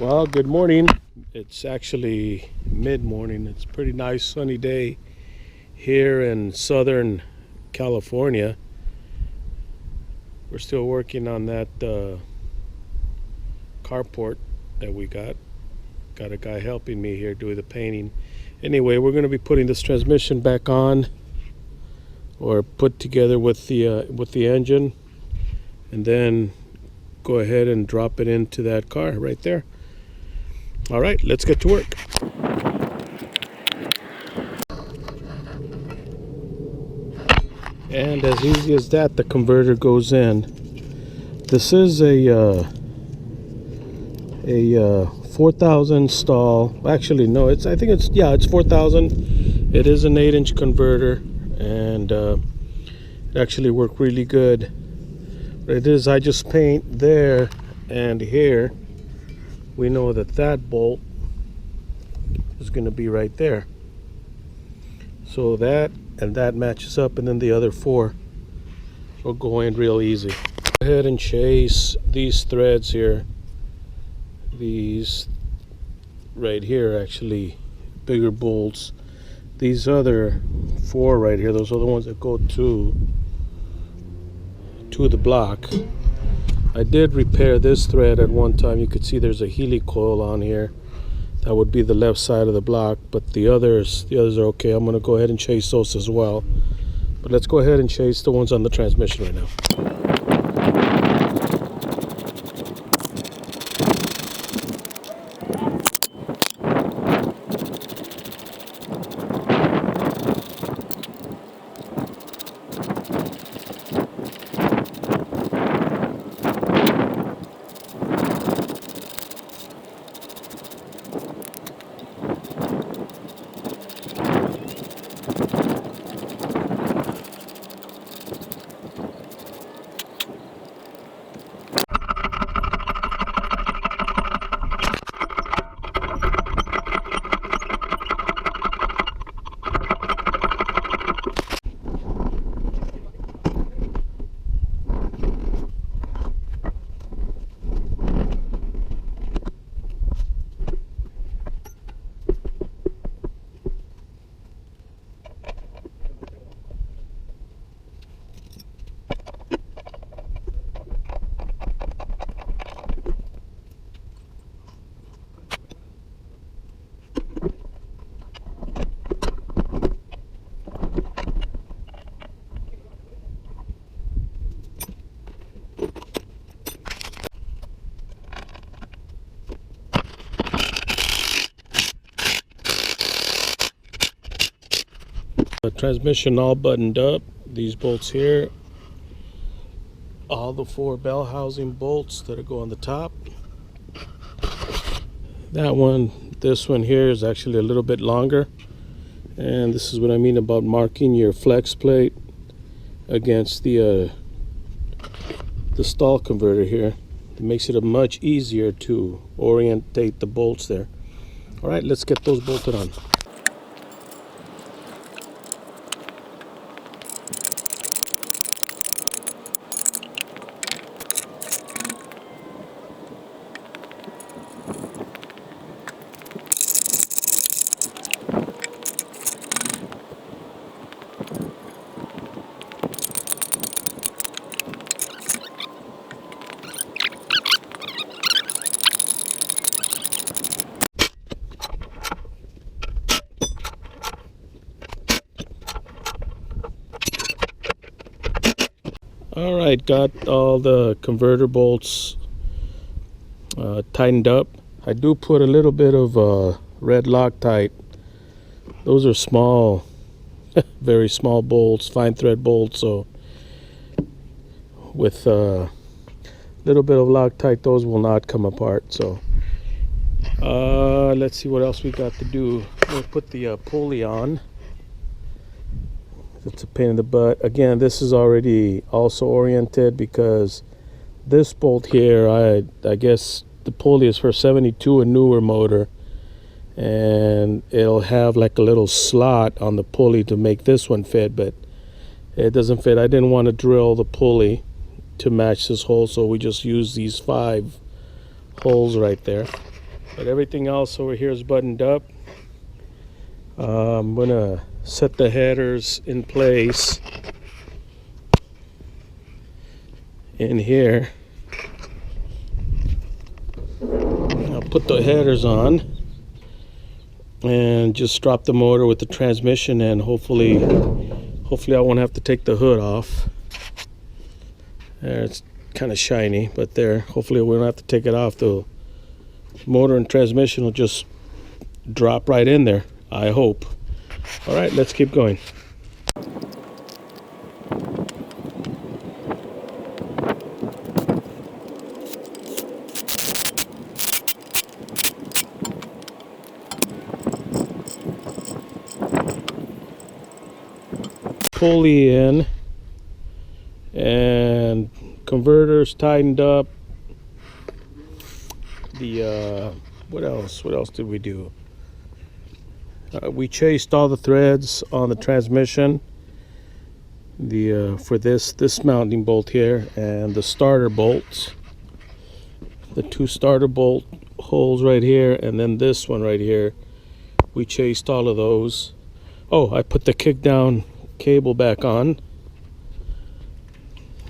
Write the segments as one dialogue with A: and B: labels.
A: Well, good morning. It's actually mid-morning. It's a pretty nice sunny day here in Southern California. We're still working on that carport that we got. Got a guy helping me here doing the painting. Anyway, we're going to be putting this transmission back on, or put together with the engine, and then go ahead and drop it into that car right there. All right, let's get to work. And as easy as that, the converter goes in. This is a 4,000 stall. Actually, no, I think it's 4,000. It is an 8-inch converter, and it actually worked really good. What it is, I just paint there and here. We know that bolt is going to be right there. So that and that matches up, and then the other four will go in real easy. Go ahead and chase these threads here. These right here, actually bigger bolts. These other four right here, those are the ones that go to the block. I did repair this thread at one time. You could see there's a helicoil on here. That would be the left side of the block, but the others are okay. I'm going to go ahead and chase those as well. But let's go ahead and chase the ones on the transmission right now. The transmission all buttoned up. These bolts here, all the four bell housing bolts that go on the top. This one here is actually a little bit longer, and this is what I mean about marking your flex plate against the stall converter here. It makes it much easier to orientate the bolts there. All right, let's get those bolted on. All right, got all the converter bolts tightened up. I do put a little bit of red Loctite. Those are small, very small bolts, fine thread bolts. So with a little bit of Loctite, those will not come apart. So let's see what else we got to do. We'll put the pulley on. It's a pain in the butt. Again, this is already also oriented, because this bolt here, I guess the pulley is for 72 and newer motor, and it'll have like a little slot on the pulley to make this one fit, but it doesn't fit. I didn't want to drill the pulley to match this hole, so we just use these 5 holes right there. but everything else over here is buttoned up. I'm gonna set the headers in place in here. I'll put the headers on and just drop the motor with the transmission, and hopefully I won't have to take the hood off. There, it's kind of shiny, but there, hopefully we don't have to take it off. The motor and transmission will just drop right in there, I hope. All right, let's keep going. Pulley in and converters tightened up. The what else did we do? We chased all the threads on the transmission, for this mounting bolt here, and the starter bolts, the two starter bolt holes right here, and then this one right here. We chased all of those. Oh, I put the kick down cable back on.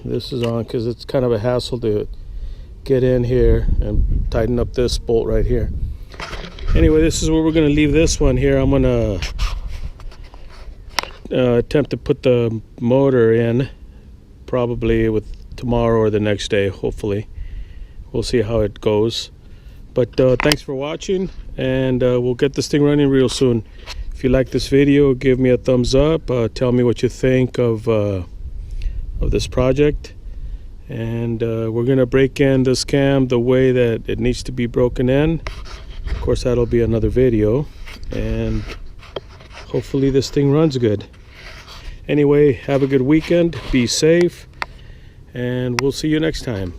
A: This is on because it's kind of a hassle to get in here and tighten up this bolt right here. Anyway, this is where we're going to leave this one here. I'm going to attempt to put the motor in probably with tomorrow or the next day, hopefully. We'll see how it goes. But thanks for watching, and we'll get this thing running real soon. If you like this video, give me a thumbs up. Tell me what you think of this project. And we're going to break in this cam the way that it needs to be broken in. Of course, that'll be another video. And hopefully this thing runs good. Anyway, have a good weekend. Be safe. And we'll see you next time.